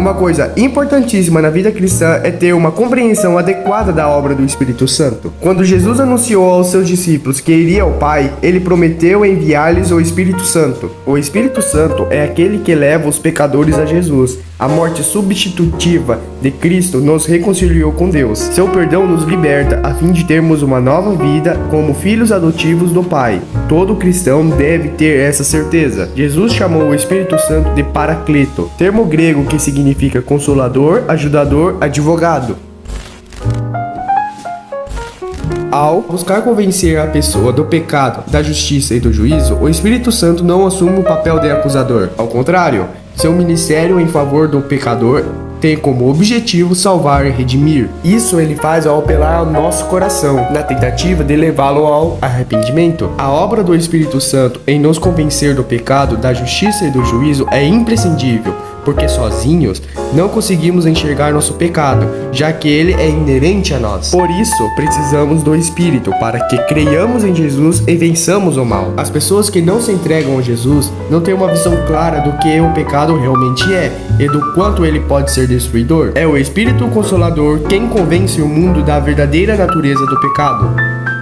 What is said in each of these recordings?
Uma coisa importantíssima na vida cristã é ter uma compreensão adequada da obra do Espírito Santo. Quando Jesus anunciou aos seus discípulos que iria ao Pai, ele prometeu enviar-lhes o Espírito Santo. O Espírito Santo é aquele que leva os pecadores a Jesus. A morte substitutiva de Cristo nos reconciliou com Deus. Seu perdão nos liberta a fim de termos uma nova vida como filhos adotivos do Pai. Todo cristão deve ter essa certeza. Jesus chamou o Espírito Santo de Paracleto, termo grego que significa consolador, ajudador, advogado. Ao buscar convencer a pessoa do pecado, da justiça e do juízo, o Espírito Santo não assume o papel de acusador. Ao contrário, seu ministério em favor do pecador tem como objetivo salvar e redimir. Isso ele faz ao apelar ao nosso coração, na tentativa de levá-lo ao arrependimento. A obra do Espírito Santo em nos convencer do pecado, da justiça e do juízo é imprescindível, porque sozinhos não conseguimos enxergar nosso pecado, já que ele é inerente a nós. Por isso, precisamos do Espírito, para que creiamos em Jesus e vençamos o mal. As pessoas que não se entregam a Jesus não têm uma visão clara do que o pecado realmente é e do quanto ele pode ser destruidor. É o Espírito Consolador quem convence o mundo da verdadeira natureza do pecado.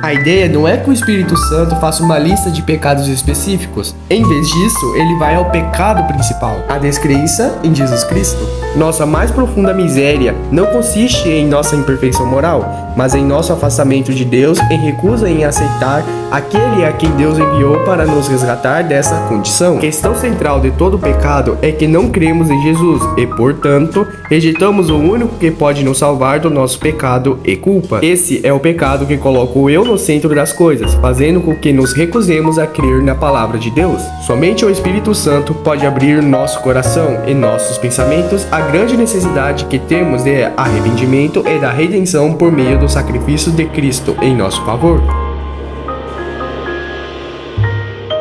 A ideia não é que o Espírito Santo faça uma lista de pecados específicos. Em vez disso, ele vai ao pecado principal, a descrença em Jesus Cristo. Nossa mais profunda miséria não consiste em nossa imperfeição moral, mas em nosso afastamento de Deus e recusa em aceitar aquele a quem Deus enviou para nos resgatar dessa condição. A questão central de todo pecado é que não cremos em Jesus e, portanto, rejeitamos o único que pode nos salvar do nosso pecado e culpa. Esse é o pecado que coloca o eu no centro das coisas, fazendo com que nos recusemos a crer na palavra de Deus. Somente o Espírito Santo pode abrir nosso coração e nossos pensamentos à grande necessidade que temos de arrependimento e da redenção por meio do sacrifício de Cristo em nosso favor.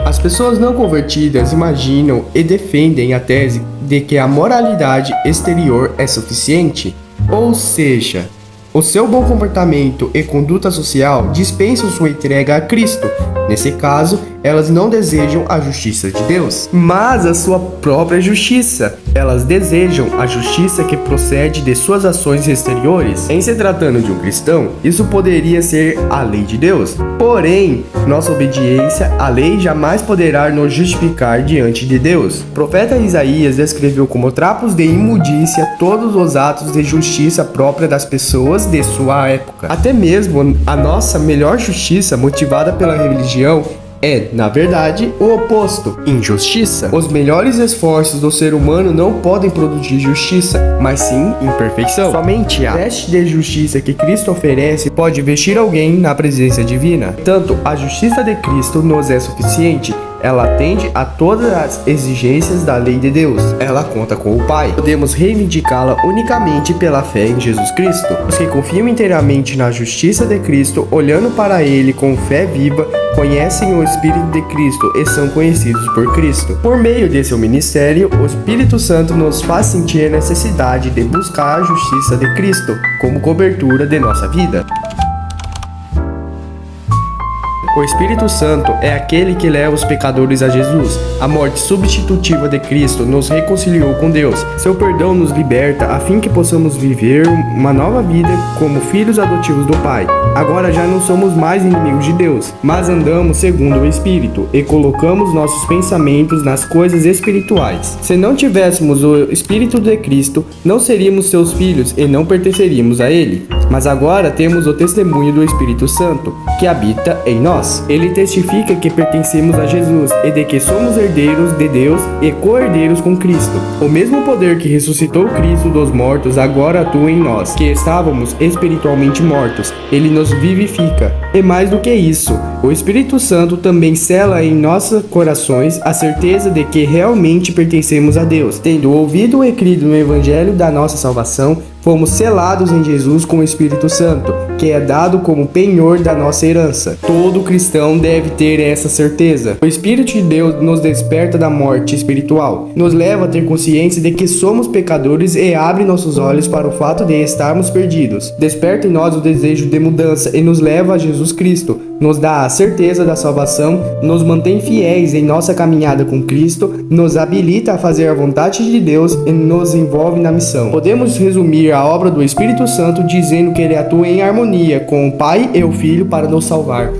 As pessoas não convertidas imaginam e defendem a tese de que a moralidade exterior é suficiente, ou seja, o seu bom comportamento e conduta social dispensam sua entrega a Cristo. Nesse caso, elas não desejam a justiça de Deus, mas a sua própria justiça. Elas desejam a justiça que procede de suas ações exteriores. Em se tratando de um cristão, isso poderia ser a lei de Deus. Porém, nossa obediência à lei jamais poderá nos justificar diante de Deus. O profeta Isaías descreveu como trapos de imundícia todos os atos de justiça própria das pessoas de sua época. Até mesmo a nossa melhor justiça, motivada pela religião, é, na verdade, o oposto: injustiça. Os melhores esforços do ser humano não podem produzir justiça, mas sim imperfeição. Somente a veste de justiça que Cristo oferece pode vestir alguém na presença divina. Tanto a justiça de Cristo nos é suficiente. Ela atende a todas as exigências da lei de Deus. Ela conta com o Pai. Podemos reivindicá-la unicamente pela fé em Jesus Cristo. Os que confiam inteiramente na justiça de Cristo, olhando para Ele com fé viva, conhecem o Espírito de Cristo e são conhecidos por Cristo. Por meio de seu ministério, o Espírito Santo nos faz sentir a necessidade de buscar a justiça de Cristo como cobertura de nossa vida. O Espírito Santo é aquele que leva os pecadores a Jesus. A morte substitutiva de Cristo nos reconciliou com Deus. Seu perdão nos liberta a fim que possamos viver uma nova vida como filhos adotivos do Pai. Agora já não somos mais inimigos de Deus, mas andamos segundo o Espírito e colocamos nossos pensamentos nas coisas espirituais. Se não tivéssemos o Espírito de Cristo, não seríamos seus filhos e não pertenceríamos a Ele. Mas agora temos o testemunho do Espírito Santo, que habita em nós. Ele testifica que pertencemos a Jesus e de que somos herdeiros de Deus e co-herdeiros com Cristo. O mesmo poder que ressuscitou Cristo dos mortos agora atua em nós, que estávamos espiritualmente mortos. Ele nos vivifica. E mais do que isso, o Espírito Santo também sela em nossos corações a certeza de que realmente pertencemos a Deus. Tendo ouvido e crido no Evangelho da nossa salvação, fomos selados em Jesus com o Espírito Santo, que é dado como penhor da nossa herança. Todo cristão deve ter essa certeza. O Espírito de Deus nos desperta da morte espiritual, nos leva a ter consciência de que somos pecadores e abre nossos olhos para o fato de estarmos perdidos. Desperta em nós o desejo de mudança e nos leva a Jesus Cristo, nos dá a certeza da salvação, nos mantém fiéis em nossa caminhada com Cristo, nos habilita a fazer a vontade de Deus e nos envolve na missão. Podemos resumir a obra do Espírito Santo dizendo que ele atua em harmonia com o Pai e o Filho para nos salvar.